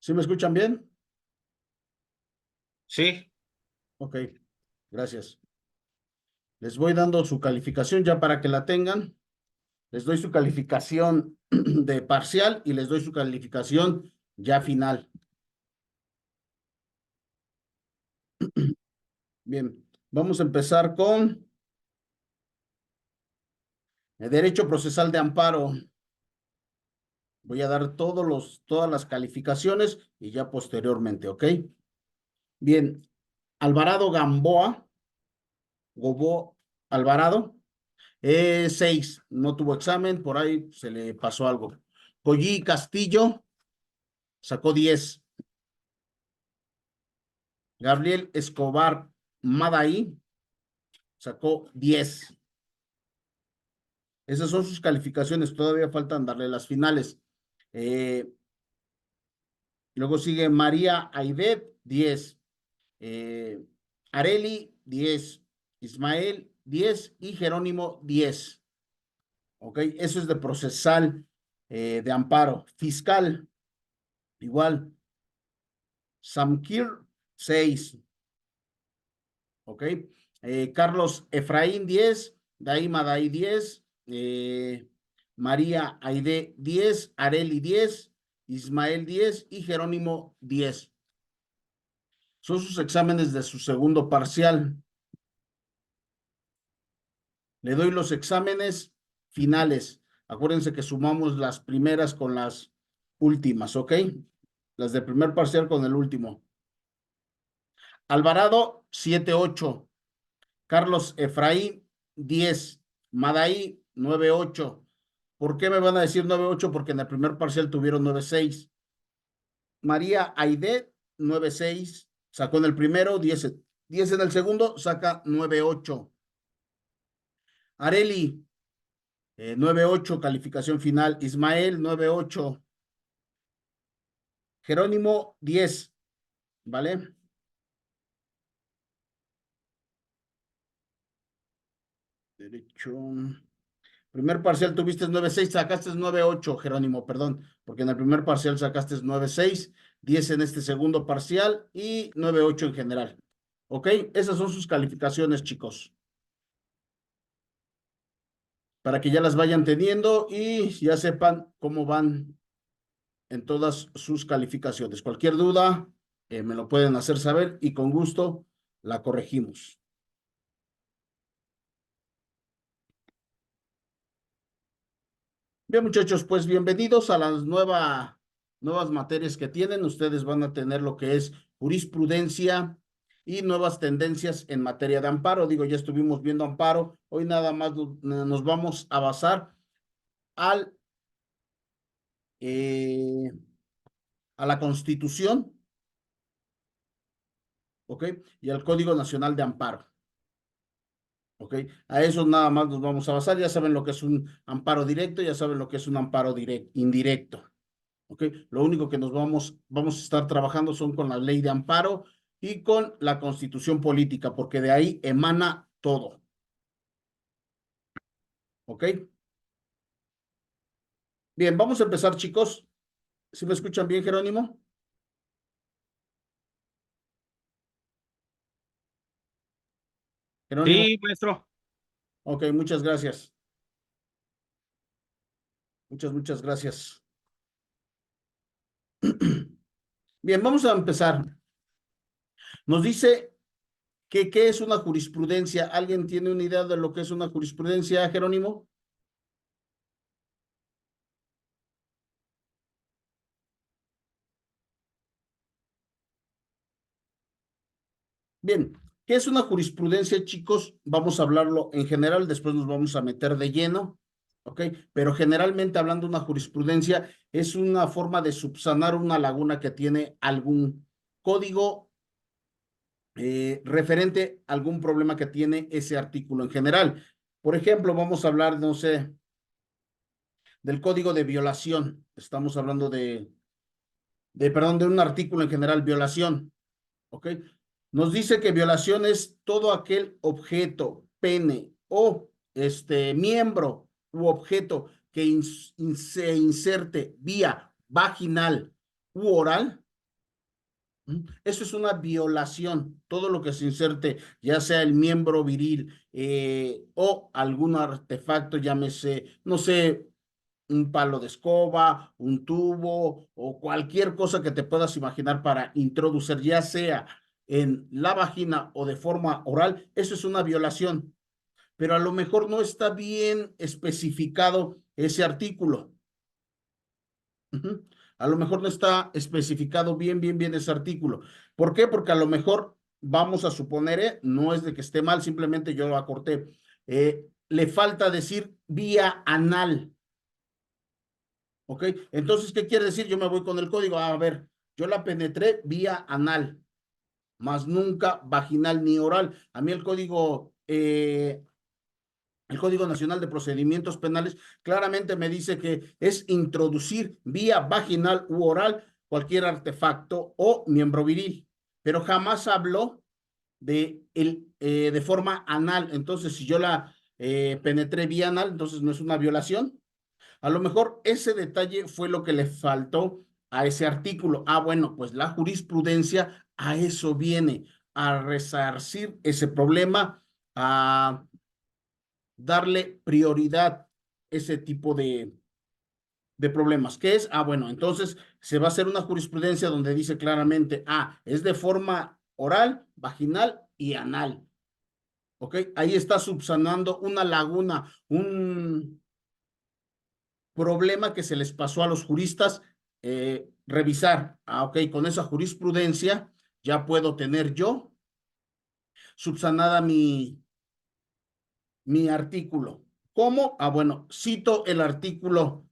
¿Sí me escuchan bien? Sí, Ok, gracias. Les voy dando su calificación ya para que la tengan. Les doy su calificación de parcial y les doy su calificación ya final. Bien, vamos a empezar con el derecho procesal de amparo. Voy a dar todas las calificaciones y ya posteriormente, ¿ok? Bien, Alvarado Gamboa, Gobo Alvarado, 6, no tuvo examen, por ahí se le pasó algo. Collí Castillo, sacó 10. Gabriel Escobar Madaí, sacó 10. Esas son sus calificaciones, todavía faltan darle las finales. Eh, Luego sigue María Aidet, 10. Eh, Areli, 10. Ismael, 10. Y Jerónimo, 10. ¿Ok? Eso es de procesal de amparo. Fiscal, igual. Samkir, 6. ¿Ok? Carlos Efraín, 10. Daima Daí, 10. María Aide, 10. Areli, 10. Ismael, 10. Y Jerónimo, 10. Son sus exámenes de su segundo parcial. Le doy los exámenes finales. Acuérdense que sumamos las primeras con las últimas, ¿ok? Las del primer parcial con el último. Alvarado, 7-8. Carlos Efraín, 10. Madaí, 9-8. ¿Por qué me van a decir 9-8? Porque en el primer parcial tuvieron 9-6. María Aide, 9-6. Sacó en el primero, 10 en el segundo, saca 9-8. Areli, 9-8, calificación final. Ismael, 9-8. Jerónimo, 10. ¿Vale? Derecho. Primer parcial tuviste 9-6, sacaste 9-8, Jerónimo, perdón, porque en el primer parcial sacaste 9-6, 10 en este segundo parcial y 9-8 en general. ¿Ok? Esas son sus calificaciones, chicos. Para que ya las vayan teniendo y ya sepan cómo van en todas sus calificaciones. Cualquier duda, me lo pueden hacer saber y con gusto la corregimos. Bien, muchachos, pues bienvenidos a las nuevas materias que tienen. Ustedes van a tener lo que es jurisprudencia y nuevas tendencias en materia de amparo. Digo, ya estuvimos viendo amparo. Hoy nada más nos vamos a basar al, eh, a la Constitución, ¿ok? Y al Código Nacional de Amparo. ¿Ok? A eso nada más nos vamos a basar. Ya saben lo que es un amparo directo, ya saben lo que es un amparo indirecto. ¿Ok? Lo único que vamos a estar trabajando son con la ley de amparo y con la constitución política, porque de ahí emana todo. ¿Ok? Bien, vamos a empezar, chicos. ¿Sí me escuchan bien, Jerónimo? Jerónimo. sí, maestro. Ok, muchas gracias. Muchas gracias. Bien, vamos a empezar. Nos dice que qué es una jurisprudencia. ¿Alguien tiene una idea de lo que es una jurisprudencia, Jerónimo? Bien, ¿qué es una jurisprudencia, chicos? Vamos a hablarlo en general, después nos vamos a meter de lleno, ¿ok? Pero generalmente hablando, una jurisprudencia es una forma de subsanar una laguna que tiene algún código referente a algún problema que tiene ese artículo en general. Por ejemplo, vamos a hablar, no sé, del código de violación. Estamos hablando perdón, de un artículo en general, violación. ¿Ok? Nos dice que violación es todo aquel objeto, pene o miembro u objeto que se inserte vía vaginal u oral, Eso es una violación. Todo lo que se inserte, ya sea el miembro viril o algún artefacto, llámese, no sé, un palo de escoba, un tubo o cualquier cosa que te puedas imaginar para introducir, ya sea en la vagina o de forma oral, eso es una violación. Pero a lo mejor no está bien especificado ese artículo. A lo mejor no está especificado bien ese artículo. ¿Por qué? Porque a lo mejor vamos a suponer, no es de que esté mal, simplemente yo lo acorté. Le falta decir vía anal. ¿Ok? Entonces, ¿qué quiere decir? Yo me voy con el código. A ver, yo la penetré vía anal, más nunca vaginal ni oral. A mí el Código Nacional de Procedimientos Penales claramente me dice que es introducir vía vaginal u oral cualquier artefacto o miembro viril, pero jamás habló de forma anal. Entonces, si yo la penetré vía anal, entonces no es una violación. A lo mejor ese detalle fue lo que le faltó a ese artículo. Ah, bueno, pues la jurisprudencia a eso viene, a resarcir ese problema, a darle prioridad a ese tipo de problemas. ¿Qué es? Ah, bueno, entonces se va a hacer una jurisprudencia donde dice claramente, es de forma oral, vaginal y anal. ¿Ok? Ahí está subsanando una laguna, un problema que se les pasó a los juristas revisar. Ok, con esa jurisprudencia ya puedo tener yo subsanada mi artículo. ¿Cómo? Ah, bueno, cito el artículo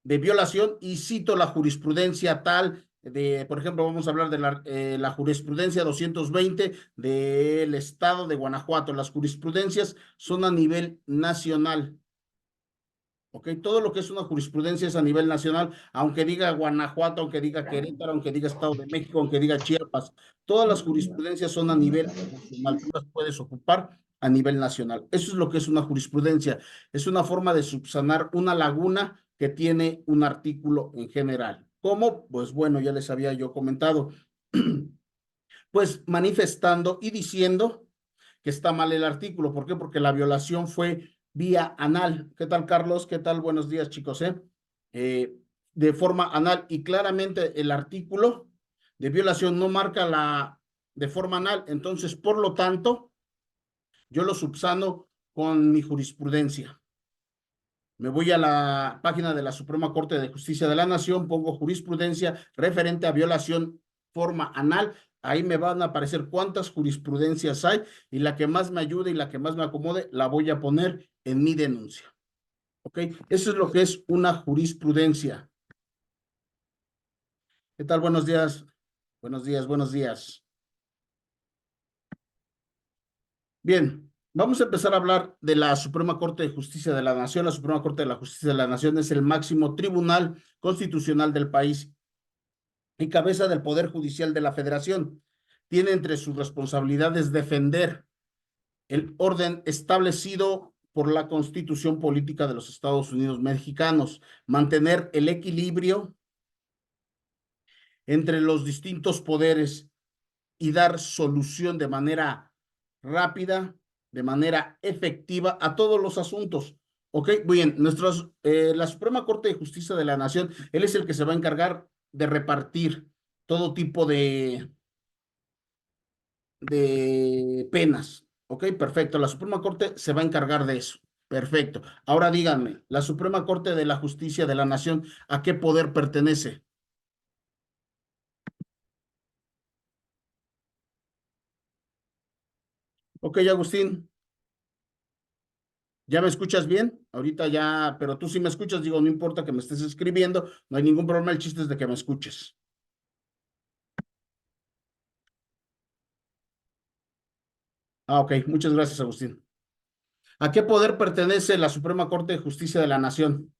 de violación y cito la jurisprudencia tal de, por ejemplo, vamos a hablar de la jurisprudencia 220 del estado de Guanajuato. Las jurisprudencias son a nivel nacional. ¿Ok? Todo lo que es una jurisprudencia es a nivel nacional, aunque diga Guanajuato, aunque diga Querétaro, aunque diga Estado de México, aunque diga Chiapas, todas las jurisprudencias son a nivel nacional, tú las puedes ocupar a nivel nacional. Eso es lo que es una jurisprudencia, es una forma de subsanar una laguna que tiene un artículo en general. ¿Cómo? Pues bueno, ya les había yo comentado, pues manifestando y diciendo que está mal el artículo. ¿Por qué? Porque la violación fue vía anal. ¿Qué tal, Carlos? ¿Qué tal? Buenos días, chicos. Eh, de forma anal y claramente el artículo de violación no marca la de forma anal. Entonces, por lo tanto, yo lo subsano con mi jurisprudencia. Me voy a la página de la Suprema Corte de Justicia de la Nación, pongo jurisprudencia referente a violación forma anal. Ahí me van a aparecer cuántas jurisprudencias hay y la que más me ayude y la que más me acomode la voy a poner en mi denuncia. ¿Ok? Eso es lo que es una jurisprudencia. ¿Qué tal? Buenos días. Buenos días, buenos días. Bien, vamos a empezar a hablar de la Suprema Corte de Justicia de la Nación. La Suprema Corte de la Justicia de la Nación es el máximo tribunal constitucional del país y cabeza del Poder Judicial de la Federación. Tiene entre sus responsabilidades defender el orden establecido por la Constitución Política de los Estados Unidos Mexicanos, mantener el equilibrio entre los distintos poderes y dar solución de manera rápida, de manera efectiva a todos los asuntos. Ok, bien, la Suprema Corte de Justicia de la Nación, él es el que se va a encargar de repartir todo tipo de penas. Ok, perfecto. La Suprema Corte se va a encargar de eso. Perfecto. Ahora díganme, la Suprema Corte de la Justicia de la Nación, ¿a qué poder pertenece? Ok, Agustín, ¿ya me escuchas bien? Ahorita ya, pero tú sí me escuchas, digo, no importa que me estés escribiendo, no hay ningún problema, el chiste es de que me escuches. Ok, muchas gracias, Agustín. ¿A qué poder pertenece la Suprema Corte de Justicia de la Nación?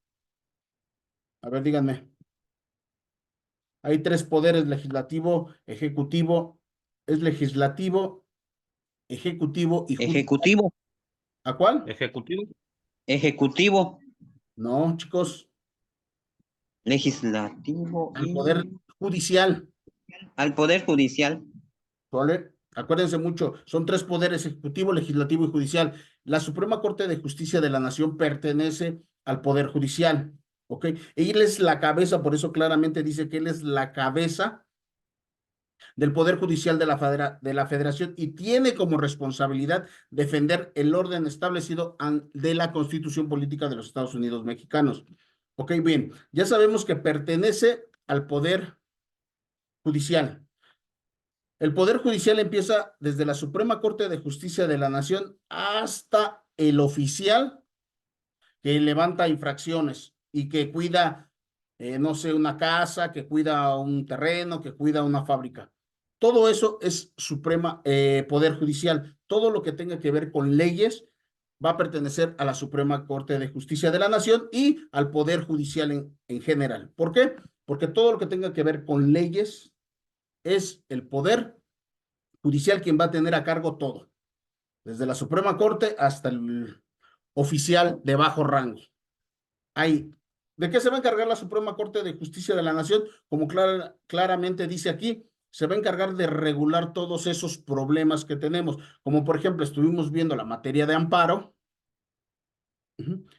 A ver, díganme. Hay tres poderes, legislativo, ejecutivo, es legislativo, ejecutivo y judicial. Ejecutivo, ¿A cuál? Ejecutivo. ejecutivo, No, chicos, legislativo al y poder judicial. al Poder Judicial. ¿Vale? Acuérdense mucho, son tres poderes: ejecutivo, legislativo y judicial. La Suprema Corte de Justicia de la Nación pertenece al Poder Judicial, ¿ok? Él es la cabeza, por eso claramente dice que él es la cabeza del Poder Judicial de la Federación y tiene como responsabilidad defender el orden establecido de la Constitución Política de los Estados Unidos Mexicanos. Ok, bien, ya sabemos que pertenece al Poder Judicial. El Poder Judicial empieza desde la Suprema Corte de Justicia de la Nación hasta el oficial que levanta infracciones y que cuida, no sé, una casa, que cuida un terreno, que cuida una fábrica. Todo eso es Poder Judicial. Todo lo que tenga que ver con leyes va a pertenecer a la Suprema Corte de Justicia de la Nación y al Poder Judicial en general. ¿Por qué? Porque todo lo que tenga que ver con leyes es el Poder Judicial quien va a tener a cargo todo, desde la Suprema Corte hasta el oficial de bajo rango. Ahí. ¿De qué se va a encargar la Suprema Corte de Justicia de la Nación? Como claramente dice aquí, se va a encargar de regular todos esos problemas que tenemos. Como por ejemplo, estuvimos viendo la materia de amparo.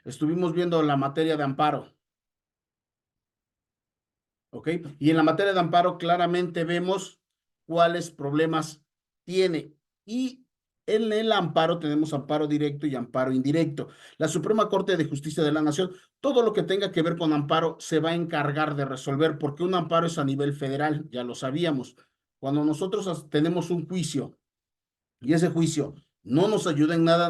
Estuvimos viendo la materia de amparo. ¿Ok? Y en la materia de amparo claramente vemos cuáles problemas tiene. Y en el amparo tenemos amparo directo y amparo indirecto. La Suprema Corte de Justicia de la Nación, todo lo que tenga que ver con amparo se va a encargar de resolver, porque un amparo es a nivel federal, ya lo sabíamos. Cuando nosotros tenemos un juicio y ese juicio no nos ayuda en nada,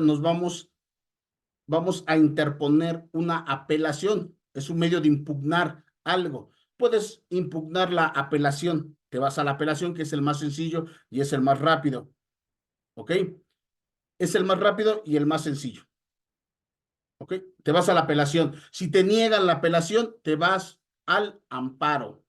vamos a interponer una apelación. Es un medio de impugnar algo. Puedes impugnar la apelación. Te vas a la apelación, que es el más sencillo y es el más rápido. ¿Ok? Es el más rápido y el más sencillo. ¿Ok? Te vas a la apelación. Si te niegan la apelación, te vas al amparo.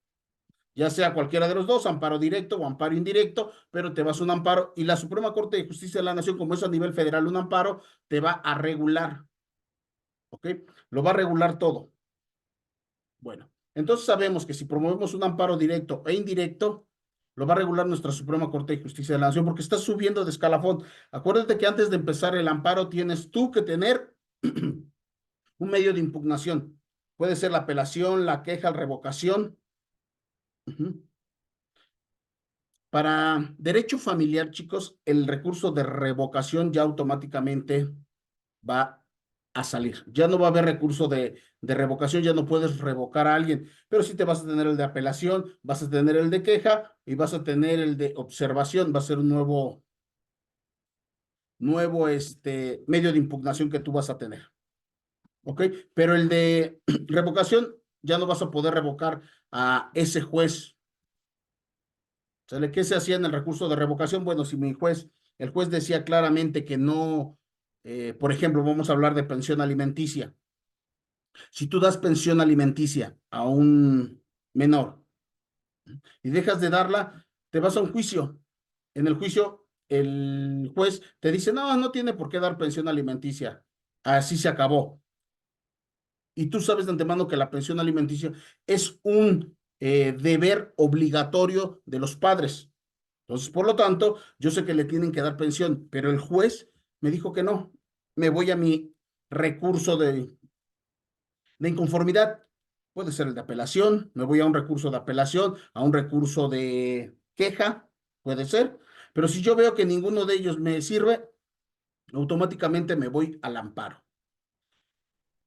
Ya sea cualquiera de los dos, amparo directo o amparo indirecto, pero te vas a un amparo y la Suprema Corte de Justicia de la Nación, como es a nivel federal un amparo, te va a regular. ¿Ok? Lo va a regular todo. Bueno, entonces sabemos que si promovemos un amparo directo e indirecto, lo va a regular nuestra Suprema Corte de Justicia de la Nación porque está subiendo de escalafón. Acuérdate que antes de empezar el amparo tienes tú que tener un medio de impugnación. Puede ser la apelación, la queja, la revocación. Para derecho familiar, chicos, el recurso de revocación ya automáticamente va a salir. Ya no va a haber recurso de revocación, ya no puedes revocar a alguien, pero sí te vas a tener el de apelación, vas a tener el de queja y vas a tener el de observación. Va a ser un nuevo medio de impugnación que tú vas a tener. ¿Ok? Pero el de revocación ya no vas a poder revocar a ese juez. ¿Qué se hacía en el recurso de revocación? Bueno, si el juez decía claramente que no, por ejemplo, vamos a hablar de pensión alimenticia. Si tú das pensión alimenticia a un menor y dejas de darla, te vas a un juicio. En el juicio, el juez te dice, no, no tiene por qué dar pensión alimenticia. Así se acabó. Y tú sabes de antemano que la pensión alimenticia es un deber obligatorio de los padres. Entonces, por lo tanto, yo sé que le tienen que dar pensión, pero el juez me dijo que no. Me voy a mi recurso de inconformidad. Puede ser el de apelación, me voy a un recurso de apelación, a un recurso de queja, puede ser, pero si yo veo que ninguno de ellos me sirve, automáticamente me voy al amparo.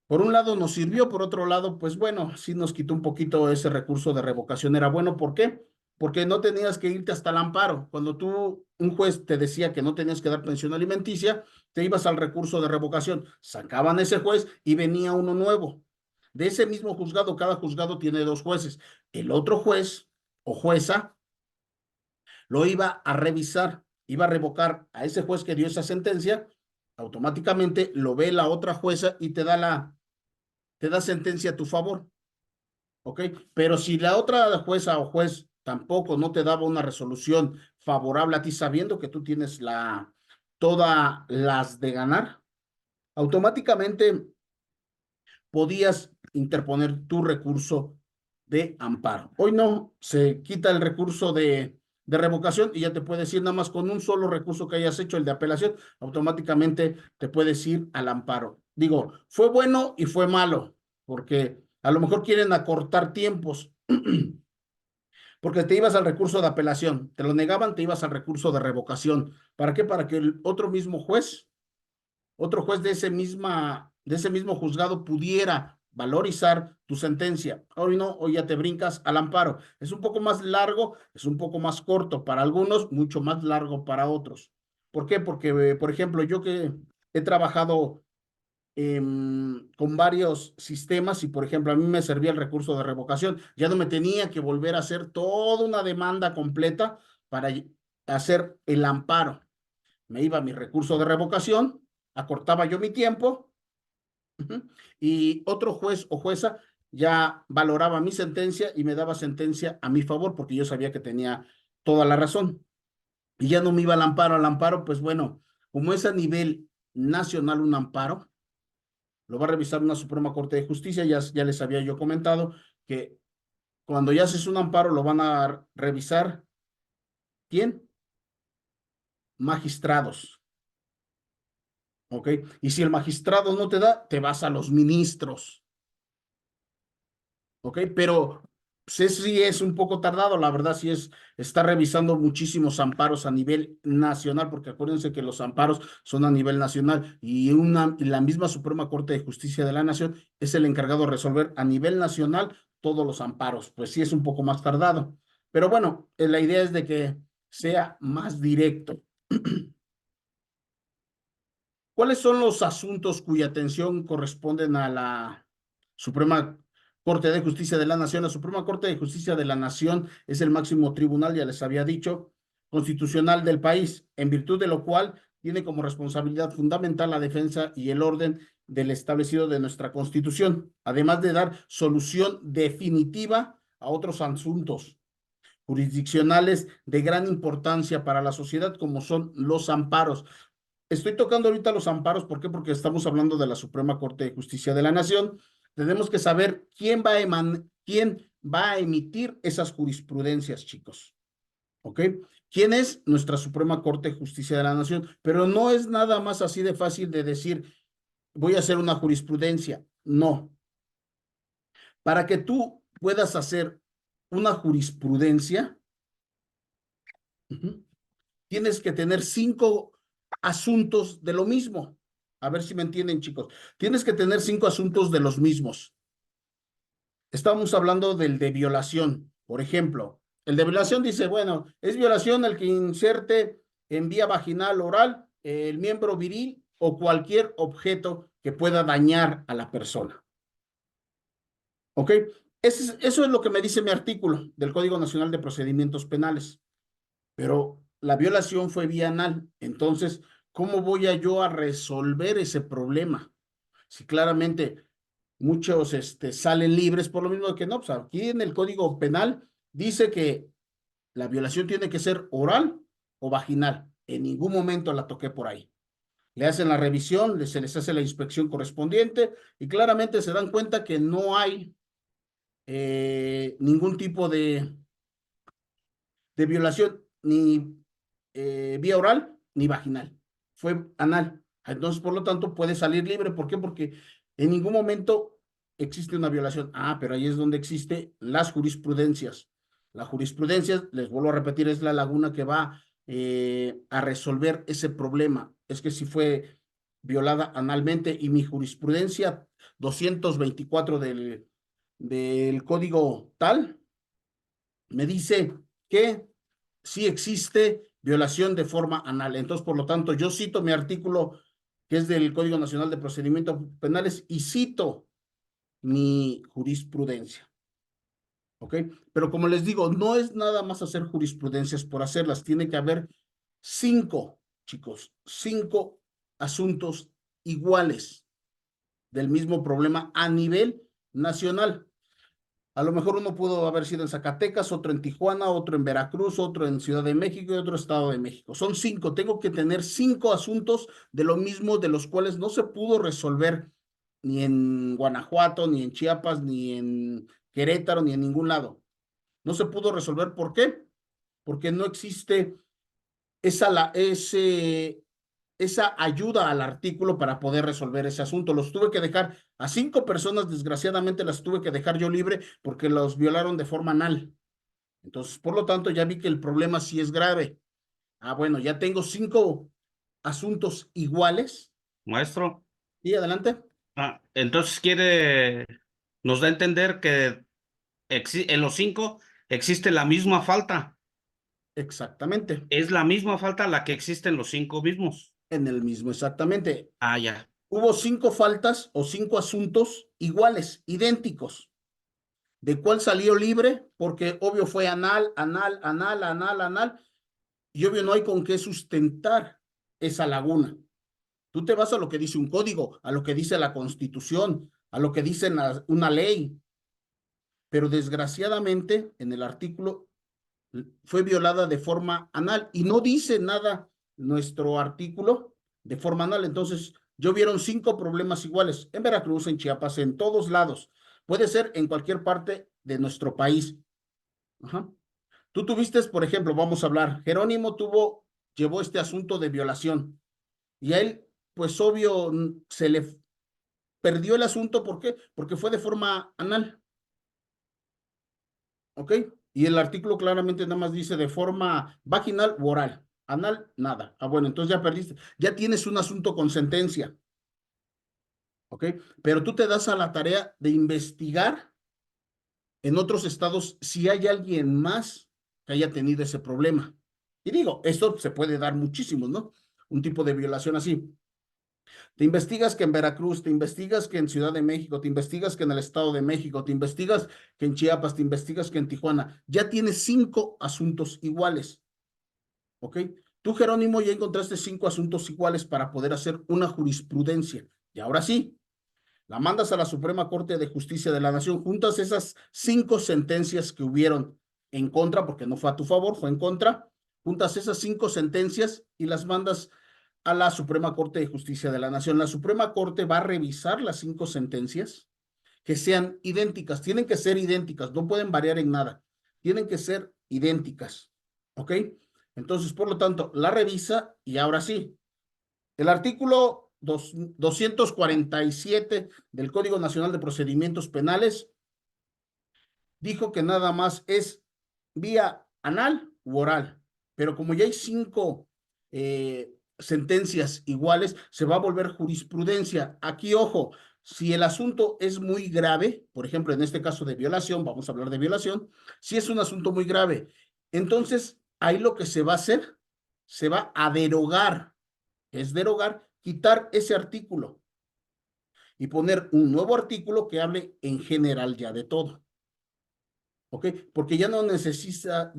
Por un lado nos sirvió, por otro lado, pues bueno, sí nos quitó un poquito ese recurso de revocación. Era bueno, ¿por qué? Porque no tenías que irte hasta el amparo. Cuando un juez te decía que no tenías que dar pensión alimenticia, te ibas al recurso de revocación, sacaban ese juez y venía uno nuevo. De ese mismo juzgado, cada juzgado tiene dos jueces. El otro juez o jueza lo iba a revisar, iba a revocar a ese juez que dio esa sentencia, automáticamente lo ve la otra jueza y te da sentencia a tu favor, ¿ok? Pero si la otra jueza o juez tampoco no te daba una resolución favorable a ti, sabiendo que tú tienes todas las de ganar, automáticamente podías interponer tu recurso de amparo. Hoy no, se quita el recurso de revocación y ya te puedes ir nada más con un solo recurso que hayas hecho, el de apelación, automáticamente te puedes ir al amparo. Digo, fue bueno y fue malo, porque a lo mejor quieren acortar tiempos, porque te ibas al recurso de apelación, te lo negaban, te ibas al recurso de revocación. ¿Para qué? Para que el otro mismo juez, otro juez de ese mismo juzgado pudiera valorizar tu sentencia. Hoy no, hoy ya te brincas al amparo. Es un poco más largo, es un poco más corto para algunos, mucho más largo para otros. ¿Por qué? Porque, por ejemplo, yo que he trabajado con varios sistemas y, por ejemplo, a mí me servía el recurso de revocación, ya no me tenía que volver a hacer toda una demanda completa para hacer el amparo. Me iba a mi recurso de revocación, acortaba yo mi tiempo y otro juez o jueza ya valoraba mi sentencia y me daba sentencia a mi favor porque yo sabía que tenía toda la razón. Y ya no me iba al amparo. Al amparo, pues bueno, como es a nivel nacional un amparo, lo va a revisar una Suprema Corte de Justicia. Ya les había yo comentado que cuando ya haces un amparo lo van a revisar, ¿quién? Magistrados. ¿Ok? Y si el magistrado no te da, te vas a los ministros. ¿Ok? Pero sí es un poco tardado, la verdad, está revisando muchísimos amparos a nivel nacional, porque acuérdense que los amparos son a nivel nacional y la misma Suprema Corte de Justicia de la Nación es el encargado de resolver a nivel nacional todos los amparos. Pues sí es un poco más tardado. Pero bueno, la idea es de que sea más directo. ¿Cuáles son los asuntos cuya atención corresponden a la Suprema Corte de Justicia de la Nación? La Suprema Corte de Justicia de la Nación es el máximo tribunal, ya les había dicho, constitucional del país, en virtud de lo cual tiene como responsabilidad fundamental la defensa y el orden del establecido de nuestra Constitución, además de dar solución definitiva a otros asuntos jurisdiccionales de gran importancia para la sociedad, como son los amparos. Estoy tocando ahorita los amparos, ¿por qué? Porque estamos hablando de la Suprema Corte de Justicia de la Nación. Tenemos que saber quién va a emitir esas jurisprudencias, chicos. ¿Ok? ¿Quién es nuestra Suprema Corte de Justicia de la Nación? Pero no es nada más así de fácil de decir, voy a hacer una jurisprudencia. No. Para que tú puedas hacer una jurisprudencia, tienes que tener 5 asuntos de lo mismo. A ver si me entienden, chicos. Tienes que tener 5 asuntos de los mismos. Estamos hablando del de violación. Por ejemplo, el de violación dice, bueno, es violación el que inserte en vía vaginal oral el miembro viril o cualquier objeto que pueda dañar a la persona. ¿Ok? Eso es lo que me dice mi artículo del Código Nacional de Procedimientos Penales. Pero la violación fue vía anal. Entonces, ¿cómo voy yo a resolver ese problema? Si claramente muchos salen libres por lo mismo que no, pues aquí en el Código Penal dice que la violación tiene que ser oral o vaginal. En ningún momento la toqué por ahí. Le hacen la revisión, se les hace la inspección correspondiente y claramente se dan cuenta que no hay ningún tipo de violación, ni vía oral ni vaginal. Fue anal. Entonces, por lo tanto, puede salir libre. ¿Por qué? Porque en ningún momento existe una violación. Ah, pero ahí es donde existen las jurisprudencias. La jurisprudencia, les vuelvo a repetir, es la laguna que va a resolver ese problema. Es que si fue violada analmente y mi jurisprudencia 224 del código tal me dice que sí existe violación de forma anal. Entonces, por lo tanto, yo cito mi artículo que es del Código Nacional de Procedimientos Penales y cito mi jurisprudencia. ¿Ok? Pero como les digo, no es nada más hacer jurisprudencias por hacerlas. Tiene que haber 5, chicos, 5 asuntos iguales del mismo problema a nivel nacional. A lo mejor uno pudo haber sido en Zacatecas, otro en Tijuana, otro en Veracruz, otro en Ciudad de México y otro Estado de México. Son 5. Tengo que tener 5 asuntos de lo mismo, de los cuales no se pudo resolver ni en Guanajuato, ni en Chiapas, ni en Querétaro, ni en ningún lado. No se pudo resolver. ¿Por qué? Porque no existe esa ayuda al artículo para poder resolver ese asunto. Los tuve que dejar a 5 personas, desgraciadamente las tuve que dejar yo libre porque los violaron de forma anal. Entonces, por lo tanto, ya vi que el problema sí es grave. Ah, bueno, ya tengo 5 asuntos iguales. Maestro, Y adelante. entonces nos da a entender que en los 5 existe la misma falta. Exactamente. Es la misma falta la que existe en los 5 mismos. En el mismo, exactamente. Ya. Hubo 5 faltas o 5 asuntos iguales, idénticos. ¿De cuál salió libre? Porque obvio fue anal, anal, anal, anal, anal. Y obvio no hay con qué sustentar esa laguna. Tú te vas a lo que dice un código, a lo que dice la Constitución, a lo que dice una ley. Pero desgraciadamente en el artículo fue violada de forma anal y no dice nada nuestro artículo de forma anal. Entonces, yo vieron 5 problemas iguales en Veracruz, en Chiapas, en todos lados. Puede ser en cualquier parte de nuestro país. Ajá. Tú tuviste, por ejemplo, vamos a hablar, Jerónimo llevó este asunto de violación y a él, pues obvio, se le perdió el asunto. ¿Por qué? Porque fue de forma anal. ¿Ok? Y el artículo claramente nada más dice de forma vaginal u oral. Anal, nada. Ah, bueno, entonces ya perdiste. Ya tienes un asunto con sentencia. ¿Ok? Pero tú te das a la tarea de investigar en otros estados si hay alguien más que haya tenido ese problema. Y digo, esto se puede dar muchísimo, ¿no? Un tipo de violación así. Te investigas que en Veracruz, te investigas que en Ciudad de México, te investigas que en el Estado de México, te investigas que en Chiapas, te investigas que en Tijuana. Ya tienes 5 asuntos iguales. ¿Ok? Tú, Jerónimo, ya encontraste 5 asuntos iguales para poder hacer una jurisprudencia. Y ahora sí, la mandas a la Suprema Corte de Justicia de la Nación, juntas esas 5 sentencias que hubieron en contra, porque no fue a tu favor, fue en contra, juntas esas 5 sentencias y las mandas a la Suprema Corte de Justicia de la Nación. La Suprema Corte va a revisar las 5 sentencias que sean idénticas, tienen que ser idénticas, no pueden variar en nada, tienen que ser idénticas, ¿ok? Entonces, por lo tanto, la revisa y ahora sí, el artículo 247 del Código Nacional de Procedimientos Penales dijo que nada más es vía anal u oral, pero como ya hay 5 sentencias iguales, se va a volver jurisprudencia. Aquí, ojo, si el asunto es muy grave, por ejemplo, en este caso de violación, vamos a hablar de violación, si es un asunto muy grave, entonces ahí lo que se va a hacer, se va a derogar, es derogar, quitar ese artículo y poner un nuevo artículo que hable en general ya de todo. ¿Ok? Porque ya no necesitas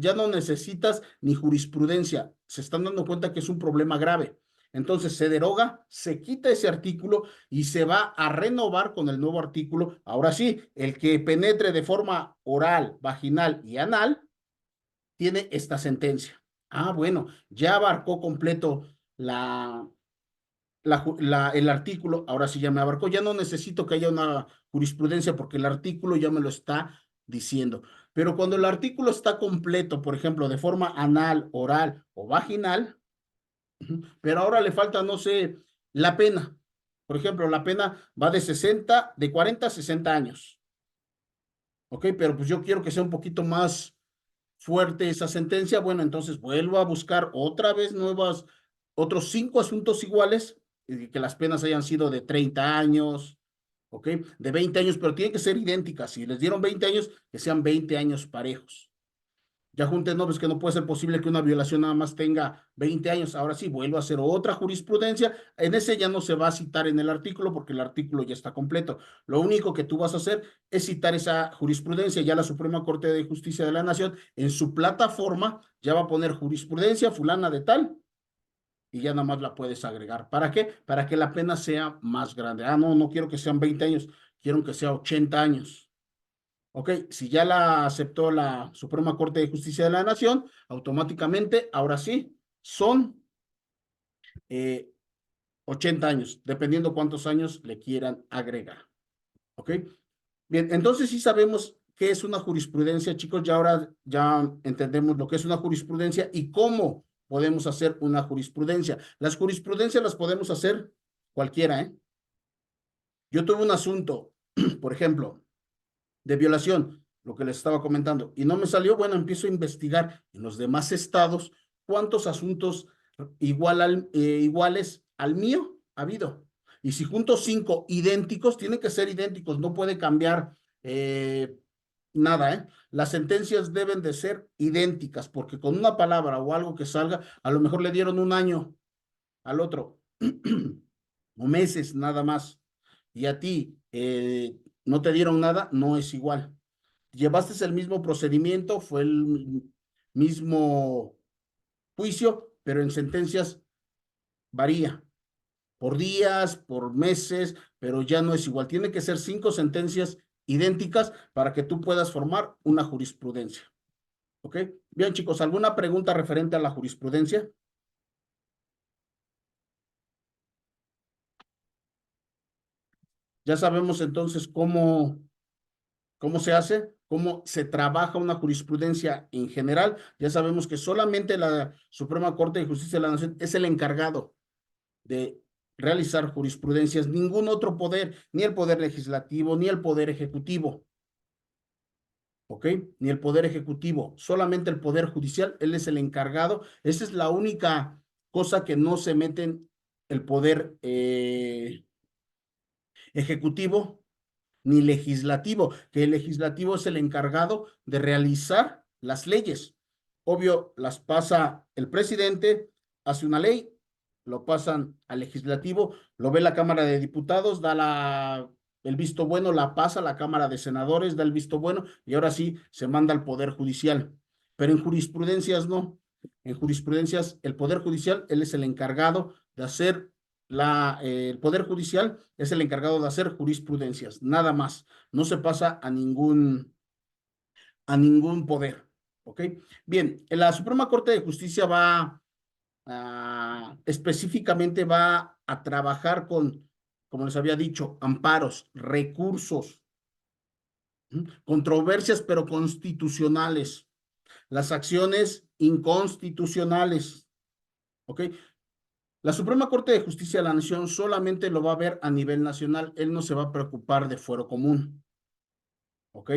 ni jurisprudencia. Se están dando cuenta que es un problema grave. Entonces se deroga, se quita ese artículo y se va a renovar con el nuevo artículo. Ahora sí, el que penetre de forma oral, vaginal y anal tiene esta sentencia. Ah, bueno, ya abarcó completo el artículo, ahora sí ya me abarcó, ya no necesito que haya una jurisprudencia porque el artículo ya me lo está diciendo. Pero cuando el artículo está completo, por ejemplo, de forma anal, oral o vaginal, pero ahora le falta, no sé, la pena. Por ejemplo, la pena va de 40 a 60 años. ¿Ok? Pero pues yo quiero que sea un poquito más fuerte esa sentencia. Bueno, entonces vuelvo a buscar otra vez otros 5 asuntos iguales, que las penas hayan sido de 30 años, ¿ok? De 20 años, pero tienen que ser idénticas. Si les dieron 20 años, que sean 20 años parejos. Ya junté, no, ves que no puede ser posible que una violación nada más tenga 20 años. Ahora sí, vuelvo a hacer otra jurisprudencia. En ese ya no se va a citar en el artículo porque el artículo ya está completo. Lo único que tú vas a hacer es citar esa jurisprudencia. Ya la Suprema Corte de Justicia de la Nación en su plataforma ya va a poner jurisprudencia fulana de tal y ya nada más la puedes agregar. ¿Para qué? Para que la pena sea más grande. Ah, no, no quiero que sean 20 años, quiero que sea 80 años. Ok, si ya la aceptó la Suprema Corte de Justicia de la Nación, automáticamente, ahora sí, son 80 años, dependiendo cuántos años le quieran agregar. Ok, bien, entonces sí sabemos ¿Qué es una jurisprudencia, chicos? Ya ahora ya entendemos lo que es una jurisprudencia y cómo podemos hacer una jurisprudencia. Las jurisprudencias las podemos hacer cualquiera, ¿eh? Yo tuve un asunto, por ejemplo, de violación, lo que les estaba comentando, y no me salió, bueno, empiezo a investigar en los demás estados cuántos asuntos iguales al mío ha habido. Y si junto 5 idénticos, tienen que ser idénticos, no puede cambiar nada, ¿eh? Las sentencias deben de ser idénticas, porque con una palabra o algo que salga, a lo mejor le dieron un año al otro, o meses nada más, y a ti no te dieron nada, no es igual. Llevaste el mismo procedimiento, fue el mismo juicio, pero en sentencias varía, por días, por meses, pero ya no es igual. Tiene que ser 5 sentencias idénticas para que tú puedas formar una jurisprudencia. ¿Ok? Bien, chicos, ¿alguna pregunta referente a la jurisprudencia? Ya sabemos entonces cómo se hace, cómo se trabaja una jurisprudencia en general. Ya sabemos que solamente la Suprema Corte de Justicia de la Nación es el encargado de realizar jurisprudencias, ningún otro poder, ni el poder legislativo, ni el poder ejecutivo. ¿Ok? Ni el poder ejecutivo, solamente el poder judicial, él es el encargado. Esa es la única cosa que no se mete en el poder ejecutivo ni legislativo, que el legislativo es el encargado de realizar las leyes. Obvio, las pasa el presidente, hace una ley, lo pasan al legislativo, lo ve la Cámara de Diputados, da el visto bueno, la pasa a la Cámara de Senadores, da el visto bueno y ahora sí se manda al Poder Judicial. Pero en jurisprudencias no. En jurisprudencias, el Poder Judicial, él es el encargado de hacer el Poder Judicial es el encargado de hacer jurisprudencias, nada más. No se pasa a ningún poder. ¿Ok? Bien, la Suprema Corte de Justicia específicamente va a trabajar con, como les había dicho, amparos, recursos, controversias, pero constitucionales, las acciones inconstitucionales. ¿Ok? La Suprema Corte de Justicia de la Nación solamente lo va a ver a nivel nacional, él no se va a preocupar de fuero común, ¿ok?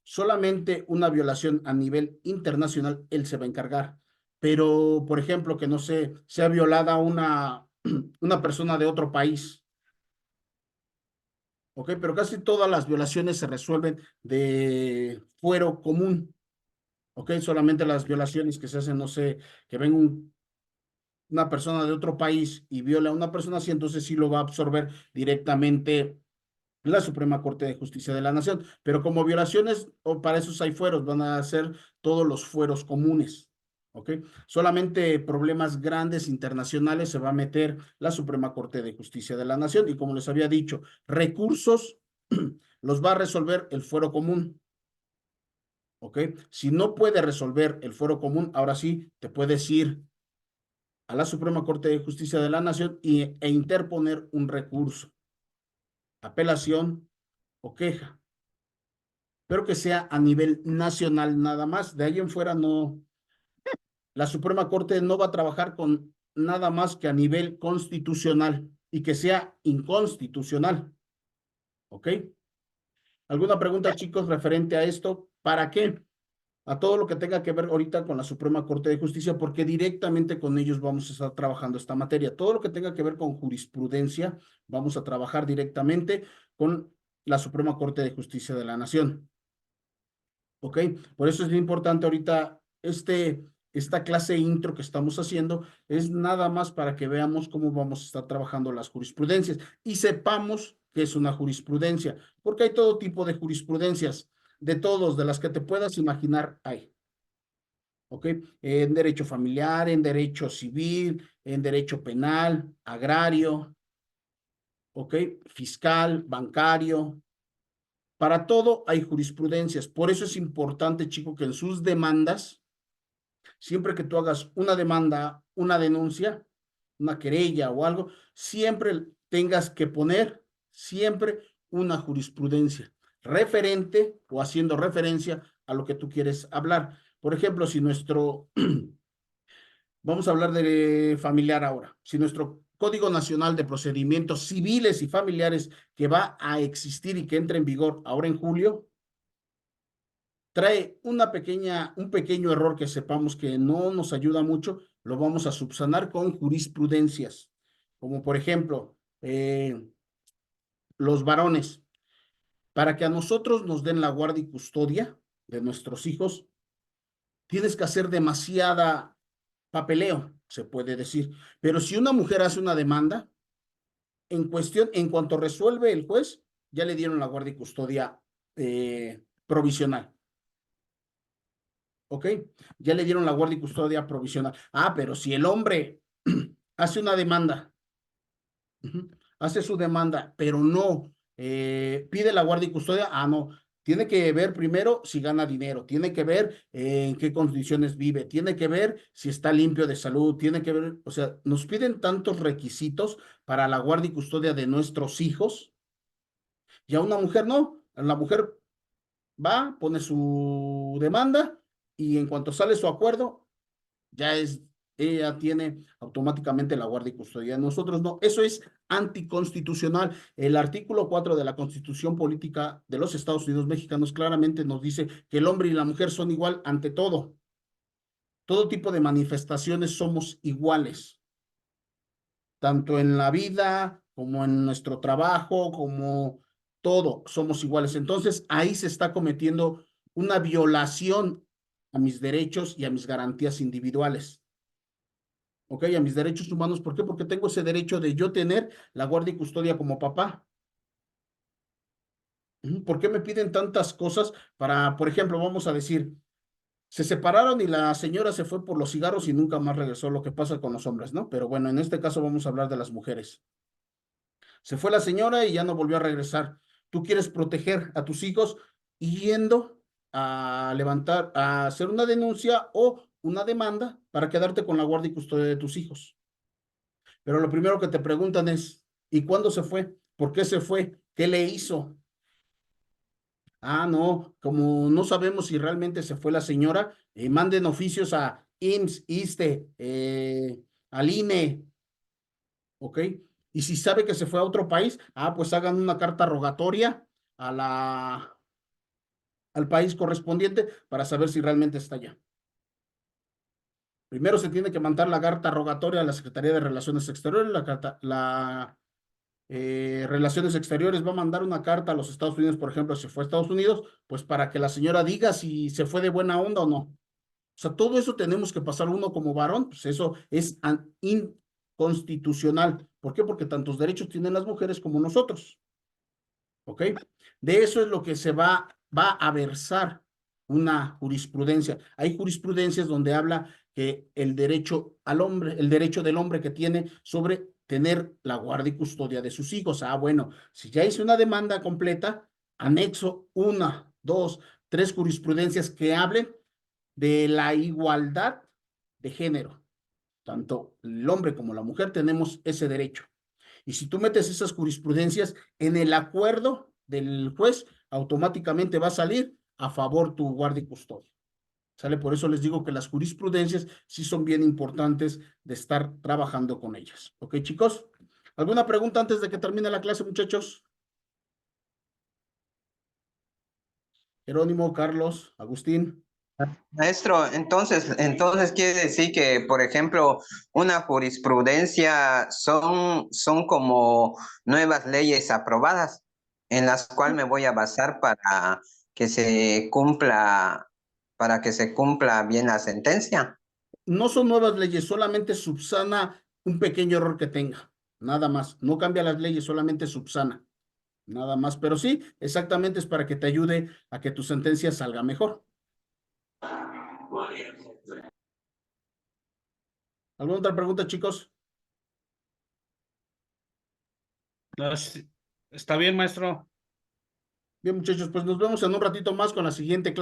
Solamente una violación a nivel internacional, él se va a encargar. Pero, por ejemplo, que no sea violada una persona de otro país, ¿ok? Pero casi todas las violaciones se resuelven de fuero común, ¿ok? Solamente las violaciones que se hacen, no sé, que venga una persona de otro país y viola a una persona así, entonces sí lo va a absorber directamente la Suprema Corte de Justicia de la Nación. Pero como violaciones, o para esos hay fueros, van a ser todos los fueros comunes. ¿Ok? Solamente problemas grandes internacionales se va a meter la Suprema Corte de Justicia de la Nación y como les había dicho, recursos los va a resolver el fuero común. ¿Ok? Si no puede resolver el fuero común, ahora sí te puedes ir a la Suprema Corte de Justicia de la Nación e interponer un recurso, apelación o queja, pero que sea a nivel nacional nada más. De ahí en fuera no, la Suprema Corte no va a trabajar con nada más que a nivel constitucional y que sea inconstitucional. ¿Ok? ¿Alguna pregunta, chicos, referente a esto? ¿Para qué? A todo lo que tenga que ver ahorita con la Suprema Corte de Justicia, porque directamente con ellos vamos a estar trabajando esta materia. Todo lo que tenga que ver con jurisprudencia, vamos a trabajar directamente con la Suprema Corte de Justicia de la Nación. ¿Ok? Por eso es importante ahorita esta clase intro que estamos haciendo, es nada más para que veamos cómo vamos a estar trabajando las jurisprudencias y sepamos qué es una jurisprudencia, porque hay todo tipo de jurisprudencias, de las que te puedas imaginar hay. ¿Ok? En derecho familiar, en derecho civil, en derecho penal, agrario, ¿ok? Fiscal, bancario. Para todo hay jurisprudencias. Por eso es importante, chico, que en sus demandas, siempre que tú hagas una demanda, una denuncia, una querella o algo, siempre tengas que poner siempre una jurisprudencia. referente o haciendo referencia a lo que tú quieres hablar. Por ejemplo, si nuestro, vamos a hablar de familiar ahora, si nuestro Código Nacional de Procedimientos Civiles y Familiares que va a existir y que entra en vigor ahora en julio, trae un pequeño error que sepamos que no nos ayuda mucho, lo vamos a subsanar con jurisprudencias, como por ejemplo, los varones, para que a nosotros nos den la guardia y custodia de nuestros hijos, tienes que hacer demasiada papeleo, se puede decir. Pero si una mujer hace una demanda, en cuanto resuelve el juez, ya le dieron la guardia y custodia provisional. ¿Ok? Ya le dieron la guardia y custodia provisional. Ah, pero si el hombre hace una demanda, hace su demanda, pero no pide la guardia y custodia, no. Tiene que ver primero si gana dinero, tiene que ver en qué condiciones vive, tiene que ver si está limpio de salud, tiene que ver, o sea, nos piden tantos requisitos para la guardia y custodia de nuestros hijos, y a una mujer no, a la mujer va, pone su demanda y en cuanto sale su acuerdo, ella tiene automáticamente la guardia y custodia. Nosotros no, eso es anticonstitucional. El artículo 4 de la Constitución Política de los Estados Unidos Mexicanos claramente nos dice que el hombre y la mujer son igual ante todo. Todo tipo de manifestaciones somos iguales, tanto en la vida como en nuestro trabajo, como todo, somos iguales. Entonces, ahí se está cometiendo una violación a mis derechos y a mis garantías individuales. ¿Ok? A mis derechos humanos. ¿Por qué? Porque tengo ese derecho de yo tener la guardia y custodia como papá. ¿Por qué me piden tantas cosas para, por ejemplo, vamos a decir, se separaron y la señora se fue por los cigarros y nunca más regresó, lo que pasa con los hombres, ¿no? Pero bueno, en este caso vamos a hablar de las mujeres. Se fue la señora y ya no volvió a regresar. Tú quieres proteger a tus hijos yendo a levantar, a hacer una denuncia o una demanda para quedarte con la guardia y custodia de tus hijos. Pero lo primero que te preguntan es, ¿y cuándo se fue? ¿Por qué se fue? ¿Qué le hizo? No, como no sabemos si realmente se fue la señora, manden oficios a IMSS, ISSSTE, al INE, ¿ok? Y si sabe que se fue a otro país, pues hagan una carta rogatoria a al país correspondiente para saber si realmente está allá. Primero se tiene que mandar la carta rogatoria a la Secretaría de Relaciones Exteriores, Relaciones Exteriores va a mandar una carta a los Estados Unidos, por ejemplo, si fue a Estados Unidos, pues para que la señora diga si se fue de buena onda o no. O sea, todo eso tenemos que pasar uno como varón, pues eso es inconstitucional. ¿Por qué? Porque tantos derechos tienen las mujeres como nosotros. ¿Ok? De eso es lo que va a versar una jurisprudencia. Hay jurisprudencias donde habla que el derecho al hombre, el derecho del hombre que tiene sobre tener la guardia y custodia de sus hijos. Bueno, si ya hice una demanda completa, anexo una, dos, tres jurisprudencias que hablen de la igualdad de género. Tanto el hombre como la mujer tenemos ese derecho. Y si tú metes esas jurisprudencias en el acuerdo del juez, automáticamente va a salir a favor tu guardia y custodia. ¿Sale? Por eso les digo que las jurisprudencias sí son bien importantes de estar trabajando con ellas. ¿Ok, chicos? ¿Alguna pregunta antes de que termine la clase, muchachos? Jerónimo, Carlos, Agustín. Maestro, entonces quiere decir que, por ejemplo, una jurisprudencia son como nuevas leyes aprobadas en las cuales me voy a basar que se cumpla, para que se cumpla bien la sentencia. No son nuevas leyes, solamente subsana un pequeño error que tenga. Nada más. No cambia las leyes, solamente subsana. Nada más. Pero sí, exactamente es para que te ayude a que tu sentencia salga mejor. ¿Alguna otra pregunta, chicos? No, está bien, maestro. Bien, muchachos, pues nos vemos en un ratito más con la siguiente clase.